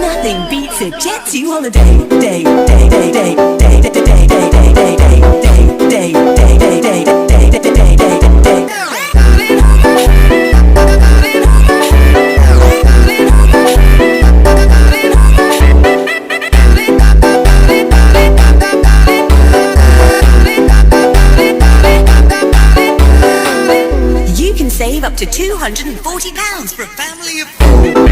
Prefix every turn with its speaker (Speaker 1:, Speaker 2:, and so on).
Speaker 1: Nothing beats a Jet2 holiday. You can save up to £240 for a family of 4.